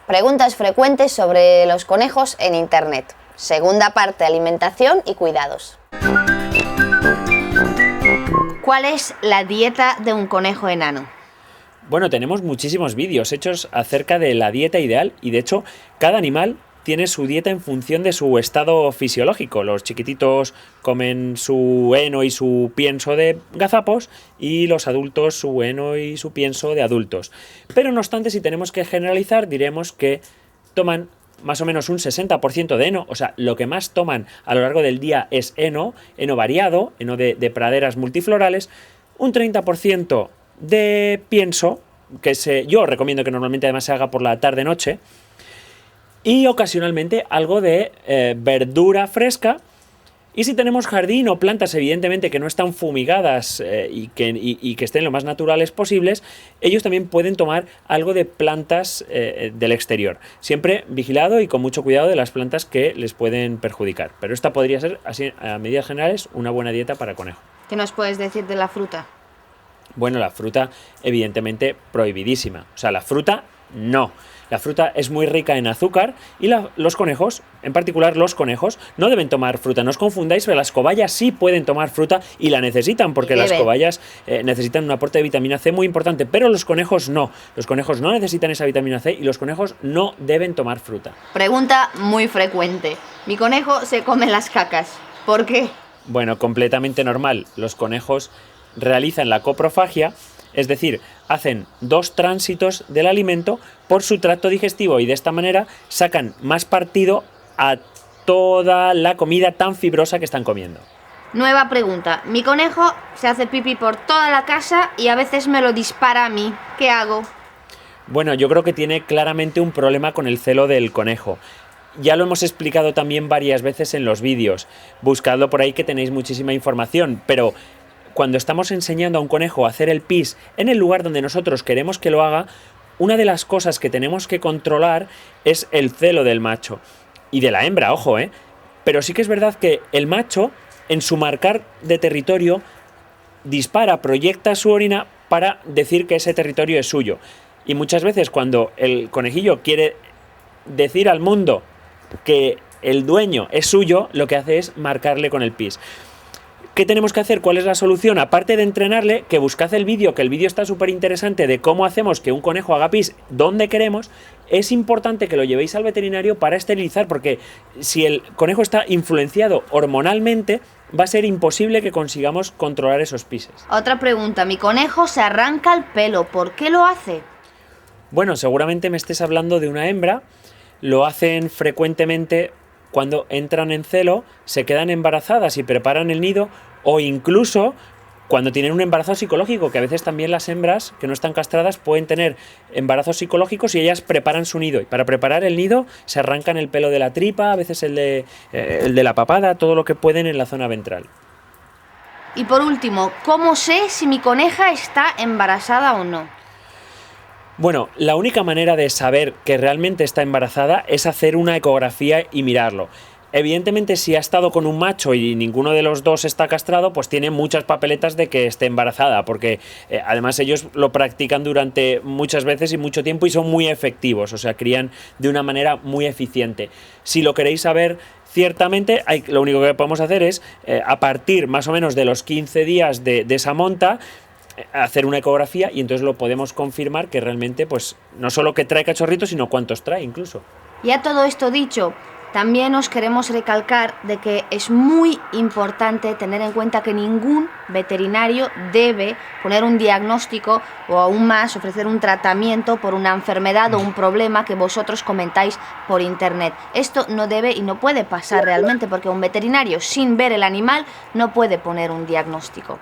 Preguntas frecuentes sobre los conejos en Internet. Segunda parte, alimentación y cuidados. ¿Cuál es la dieta de un conejo enano? Bueno, tenemos muchísimos vídeos hechos acerca de la dieta ideal y de hecho cada animal tiene su dieta en función de su estado fisiológico. Los chiquititos comen su heno y su pienso de gazapos y los adultos su heno y su pienso de adultos. Pero no obstante, si tenemos que generalizar, diremos que toman más o menos un 60% de heno, o sea, lo que más toman a lo largo del día es heno variado, heno de praderas multiflorales, un 30% de pienso, que yo recomiendo que normalmente además se haga por la tarde-noche, y ocasionalmente algo de verdura fresca. Y si tenemos jardín o plantas, evidentemente, que no están fumigadas y que estén lo más naturales posibles, ellos también pueden tomar algo de plantas del exterior. Siempre vigilado y con mucho cuidado de las plantas que les pueden perjudicar. Pero esta podría ser, así a medidas generales, una buena dieta para conejo. ¿Qué nos puedes decir de la fruta? Bueno, la fruta, evidentemente, prohibidísima. O sea, la fruta, no. La fruta es muy rica en azúcar y los conejos, en particular los conejos, no deben tomar fruta. No os confundáis, pero las cobayas sí pueden tomar fruta y la necesitan, porque las cobayas necesitan un aporte de vitamina C muy importante, pero los conejos no. Los conejos no necesitan esa vitamina C y los conejos no deben tomar fruta. Pregunta muy frecuente. Mi conejo se come las cacas. ¿Por qué? Bueno, completamente normal. Los conejos realizan la coprofagia, es decir, hacen 2 tránsitos del alimento por su tracto digestivo y de esta manera sacan más partido a toda la comida tan fibrosa que están comiendo. Nueva pregunta. Mi conejo se hace pipí por toda la casa y a veces me lo dispara a mí. ¿Qué hago? Bueno, yo creo que tiene claramente un problema con el celo del conejo. Ya lo hemos explicado también varias veces en los vídeos. Buscadlo por ahí que tenéis muchísima información, pero cuando estamos enseñando a un conejo a hacer el pis en el lugar donde nosotros queremos que lo haga, una de las cosas que tenemos que controlar es el celo del macho. Y de la hembra, ojo, Pero sí que es verdad que el macho, en su marcar de territorio, dispara, proyecta su orina para decir que ese territorio es suyo. Y muchas veces cuando el conejillo quiere decir al mundo que el dueño es suyo, lo que hace es marcarle con el pis. ¿Qué tenemos que hacer? ¿Cuál es la solución? Aparte de entrenarle, que buscad el vídeo, que el vídeo está súper interesante de cómo hacemos que un conejo haga pis donde queremos, es importante que lo llevéis al veterinario para esterilizar, porque si el conejo está influenciado hormonalmente, va a ser imposible que consigamos controlar esos pises. Otra pregunta. Mi conejo se arranca el pelo. ¿Por qué lo hace? Bueno, seguramente me estés hablando de una hembra. Lo hacen frecuentemente cuando entran en celo, se quedan embarazadas y preparan el nido, o incluso cuando tienen un embarazo psicológico, que a veces también las hembras que no están castradas pueden tener embarazos psicológicos y ellas preparan su nido. Y para preparar el nido se arrancan el pelo de la tripa, a veces el de la papada, todo lo que pueden en la zona ventral. Y por último, ¿cómo sé si mi coneja está embarazada o no? Bueno, la única manera de saber que realmente está embarazada es hacer una ecografía y mirarlo. Evidentemente, si ha estado con un macho y ninguno de los dos está castrado, pues tiene muchas papeletas de que esté embarazada, porque además ellos lo practican durante muchas veces y mucho tiempo y son muy efectivos, o sea, crían de una manera muy eficiente. Si lo queréis saber, ciertamente lo único que podemos hacer es, a partir más o menos de los 15 días de esa monta, hacer una ecografía y entonces lo podemos confirmar que realmente, pues, no solo que trae cachorritos, sino cuántos trae incluso. Ya todo esto dicho, también os queremos recalcar de que es muy importante tener en cuenta que ningún veterinario debe poner un diagnóstico o aún más ofrecer un tratamiento por una enfermedad o un problema que vosotros comentáis por internet. Esto no debe y no puede pasar realmente, porque un veterinario sin ver el animal no puede poner un diagnóstico.